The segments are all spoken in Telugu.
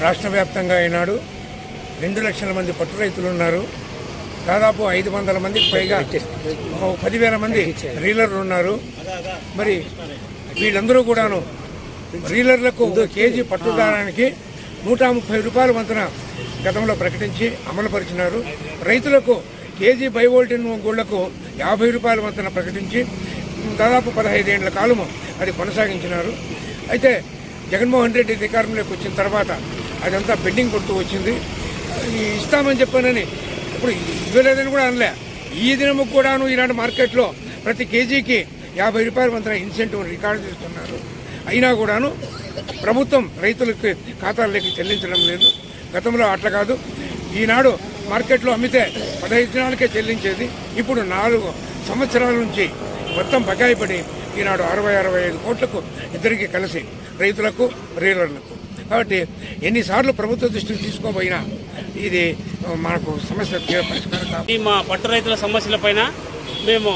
రాష్ట్ర వ్యాప్తంగా ఈనాడు 2 లక్షల మంది పట్టు రైతులు ఉన్నారు. దాదాపు 500 మందికి పైగా 10,000 మంది రీలర్లు ఉన్నారు. మరి వీళ్ళందరూ కూడాను రీలర్లకు కేజీ పట్టు దారానికి 130 రూపాయల వంతున గతంలో ప్రకటించి అమలుపరిచినారు. రైతులకు కేజీ బైవోల్టిన్ గోళ్లకు 50 రూపాయల వంతున ప్రకటించి దాదాపు 15 ఏళ్ల కాలము అది కొనసాగించినారు. అయితే జగన్మోహన్ రెడ్డి అధికారంలోకి వచ్చిన తర్వాత అదంతా బెండింగ్ కొడుతూ వచ్చింది. ఇస్తామని చెప్పానని ఇప్పుడు ఇవ్వలేదని కూడా అనలే. ఈ దినము కూడాను ఈనాడు మార్కెట్లో ప్రతి కేజీకి 50 రూపాయల వంతున ఇన్సెంటివ్ రికార్డు చేస్తున్నారు. అయినా కూడాను ప్రభుత్వం రైతులకి ఖాతాల్లోకి చెల్లించడం లేదు. గతంలో అట్లా కాదు. ఈనాడు మార్కెట్లో అమ్మితే 15 దినాలకే చెల్లించేది. ఇప్పుడు 4 సంవత్సరాల నుంచి మొత్తం బకాయి పడి ఈనాడు 60-65 కోట్లకు ఇద్దరికి కలిసి రైతులకు రీలర్లకు. కాబట్టి ఎన్నిసార్లు ప్రభుత్వ దృష్టికి తీసుకోబోయినా ఇది మనకు సమస్య పరిష్కారం కాదు. మా పట్టు రైతుల సమస్యలపైన మేము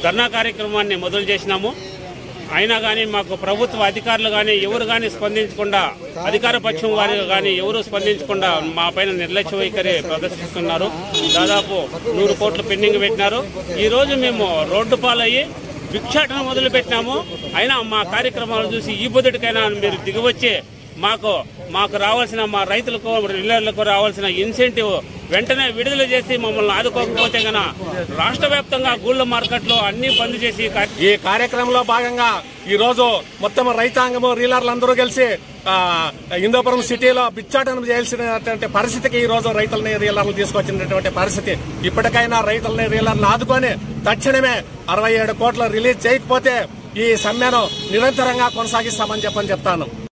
ధర్నా కార్యక్రమాన్ని మొదలు చేసినాము. అయినా కానీ మాకు ప్రభుత్వ అధికారులు కానీ ఎవరు కానీ స్పందించకుండా, అధికార పక్షం వారు కానీ ఎవరు స్పందించకుండా మా పైన నిర్లక్ష్య వైఖరి ప్రదర్శిస్తున్నారు. దాదాపు 100 కోట్లు పెండింగ్ పెట్టినారు. ఈ రోజు మేము రోడ్డు పాలయ్యి భిక్షాటన మొదలు పెట్టినాము. అయినా మా కార్యక్రమాలు చూసి ఈ బొద్దుటికైనా మీరు దిగివచ్చి మాకు రావాల్సిన, మా రైతులకు రీలర్లకు రావాల్సిన ఇన్సెంటివ్ వెంటనే విడుదల చేసి మమ్మల్ని ఆదుకోకపోతే గన రాష్ట్ర వ్యాప్తంగా గూళ్ల మార్కెట్లో అన్ని బంద్ చేసి ఈ కార్యక్రమంలో భాగంగా ఈ రోజు మొత్తం రైతాంగము రీలర్లందరూ కలిసి హిందూపురం సిటీలో బిచ్చాటనం చేయాల్సినటువంటి పరిస్థితికి ఈ రోజు రైతులని రీలర్లు తీసుకొచ్చినటువంటి పరిస్థితి. ఇప్పటికైనా రైతులని రీలర్లు ఆదుకొని తక్షణమే 67 కోట్లు రిలీజ్ చేయకపోతే ఈ సమ్మెను నిరంతరంగా కొనసాగిస్తామని చెప్తాను.